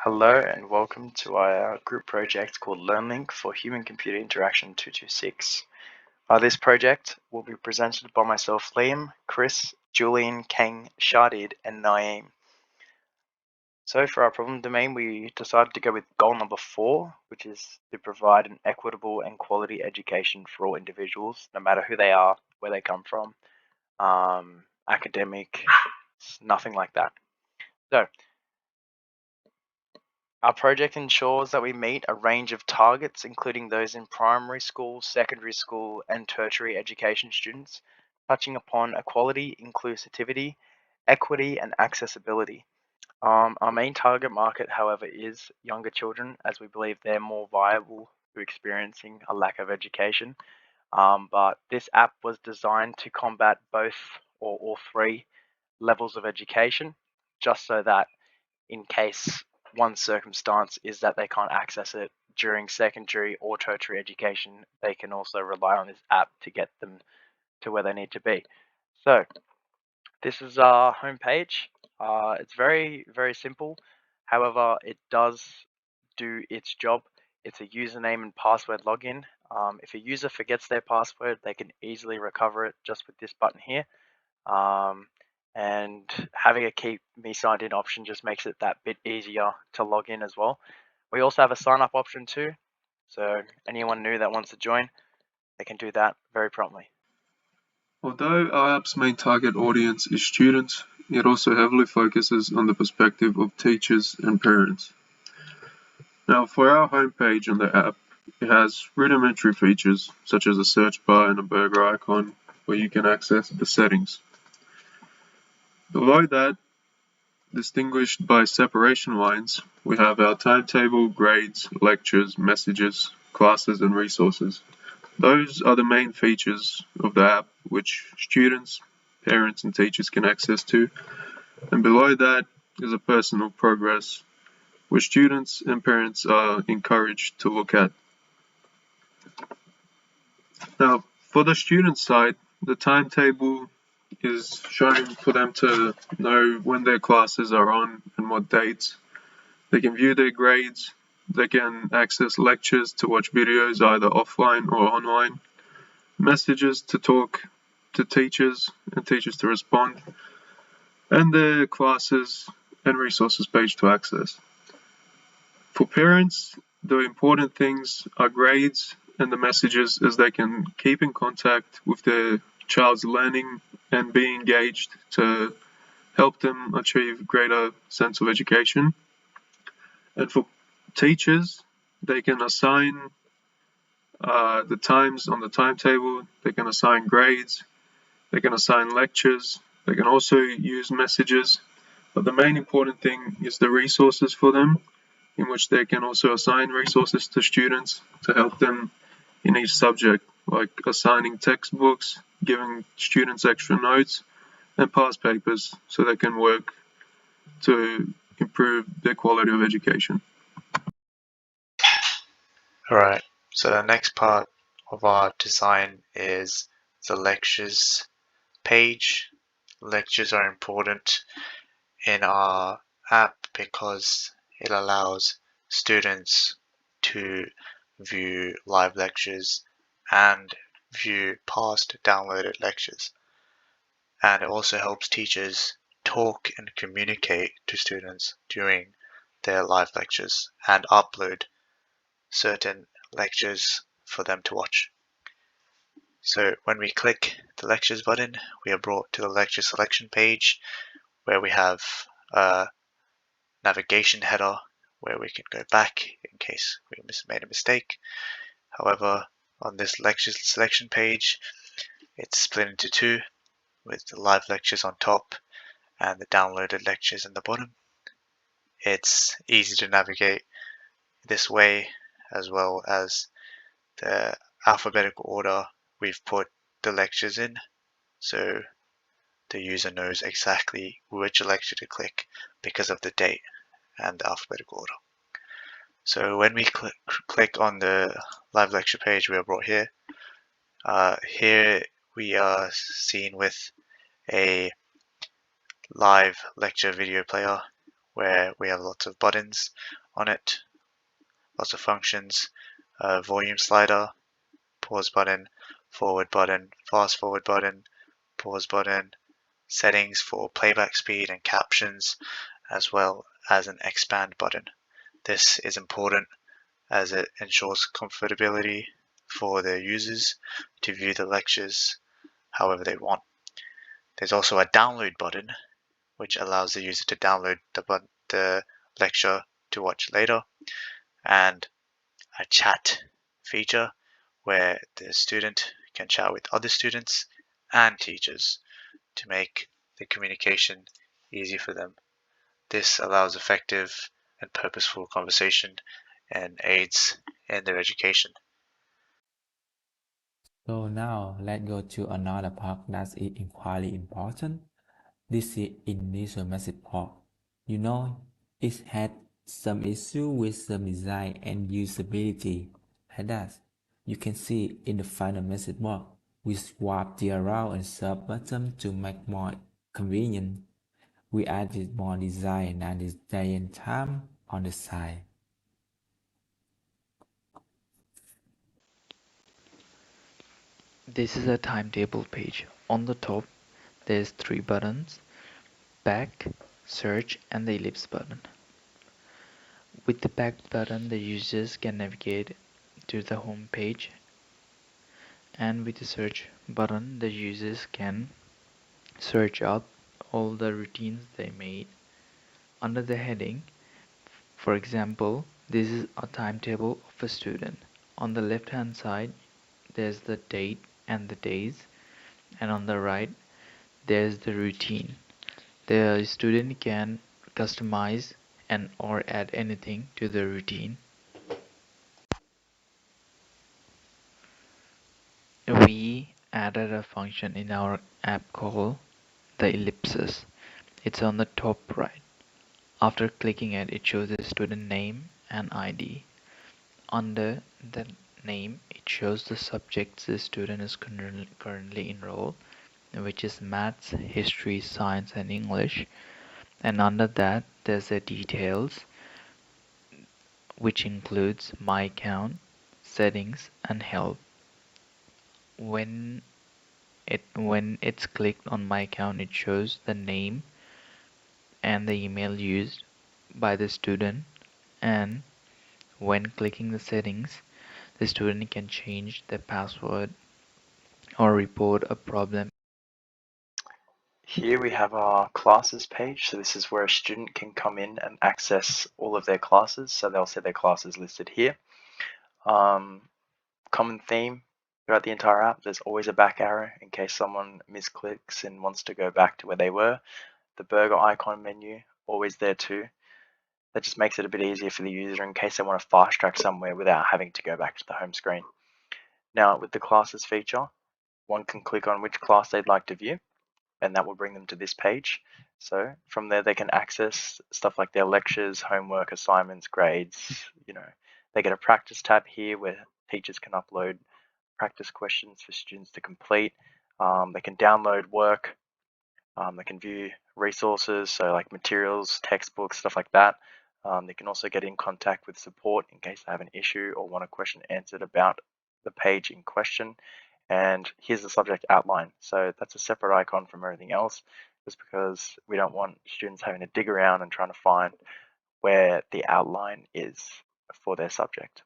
Hello and welcome to our group project called LearnLink for Human-Computer Interaction 226. This project will be presented by myself, Liam, Chris, Julian, Kang, Shardid, and Naeem. So for our problem domain, we decided to go with goal number 4, which is to provide an equitable and quality education for all individuals, no matter who they are, where they come from, academic, nothing like that. So our project ensures that we meet a range of targets, including those in primary school, secondary school, and tertiary education students, touching upon equality, inclusivity, equity, and accessibility. Our main target market, however, is younger children, as we believe they're more viable to experiencing a lack of education. But this app was designed to combat both or all three levels of education, just so that in case one circumstance is that they can't access it during secondary or tertiary education, they can also rely on this app to get them to where they need to be. So this is our homepage. It's very, very simple. However, it does do its job. It's a username and password login. If a user forgets their password, they can easily recover it just with this button here. And having a keep me signed in option just makes it that bit easier to log in as well. We also have a sign up option too, so anyone new that wants to join, they can do that very promptly. Although our app's main target audience is students, it also heavily focuses on the perspective of teachers and parents. Now, for our homepage on the app, it has rudimentary features such as a search bar and a burger icon where you can access the settings. Below that, distinguished by separation lines, we have our timetable, grades, lectures, messages, classes, and resources. Those are the main features of the app which students, parents, and teachers can access to. And below that is a personal progress which students and parents are encouraged to look at. Now, for the student side, the timetable is shown for them to know when their classes are on and what dates. They can view their grades. They can access lectures to watch videos either offline or online, messages to talk to teachers and teachers to respond, and their classes and resources page to access. For parents, the important things are grades and the messages, as they can keep in contact with their child's learning and be engaged to help them achieve greater sense of education. And for teachers, they can assign the times on the timetable, they can assign grades, they can assign lectures, they can also use messages. But the main important thing is the resources for them, in which they can also assign resources to students to help them in each subject, like assigning textbooks, giving students extra notes, and past papers so they can work to improve their quality of education. Alright, so the next part of our design is the lectures page. Lectures are important in our app because it allows students to view live lectures and view past downloaded lectures. And it also helps teachers talk and communicate to students during their live lectures and upload certain lectures for them to watch. So when we click the lectures button, we are brought to the lecture selection page where we have a navigation header where we can go back in case we made a mistake. However, on this lecture selection page, it's split into two with the live lectures on top and the downloaded lectures in the bottom. It's easy to navigate this way, as well as the alphabetical order we've put the lectures in, so the user knows exactly which lecture to click because of the date and the alphabetical order. So when we click on the live lecture page, we are brought here. Here we are seen with a live lecture video player where we have lots of buttons on it, lots of functions, volume slider, pause button, forward button, fast forward button, pause button, settings for playback speed and captions, as well as an expand button. This is important as it ensures comfortability for the users to view the lectures however they want. There's also a download button, which allows the user to download the lecture to watch later, and a chat feature where the student can chat with other students and teachers to make the communication easy for them. This allows effective and purposeful conversation and aids in their education. So now let's go to another part that is equally important. This is initial message part. You know, it had some issue with the design and usability. Like that, you can see in the final message bar, we swap the around and sub button to make more convenient. We added more design and design time on the side. This is a timetable page. On the top, there's 3 buttons: back, search, and the ellipse button. With the back button, the users can navigate to the home page, and with the search button, the users can search up all the routines they made. Under the heading, for example, this is a timetable of a student. On the left hand side, there's the date and the days, and on the right, there's the routine. The student can customize and or add anything to the routine. We added a function in our app called the ellipses. It's on the top right. After clicking it shows the student name and ID. Under the name, it shows the subjects the student is currently enrolled, which is maths, history, science, and English. And under that, there's the details, which includes my account, settings, and help. When it's clicked on my account, it shows the name and the email used by the student, and when clicking the settings, the student can change the password or report a problem. Here we have our classes page. So this is where a student can come in and access all of their classes. So they'll see their classes listed here. Common theme throughout the entire app, there's always a back arrow in case someone misclicks and wants to go back to where they were. The burger icon menu, always there too. That just makes it a bit easier for the user in case they want to fast track somewhere without having to go back to the home screen. Now with the classes feature, one can click on which class they'd like to view, and that will bring them to this page. So from there they can access stuff like their lectures, homework, assignments, grades. They get a practice tab here where teachers can upload practice questions for students to complete. They can download work. They can view resources, so like materials, textbooks, stuff like that. They can also get in contact with support in case they have an issue or want a question answered about the page in question. And here's the subject outline. So that's a separate icon from everything else, just because we don't want students having to dig around and trying to find where the outline is for their subject.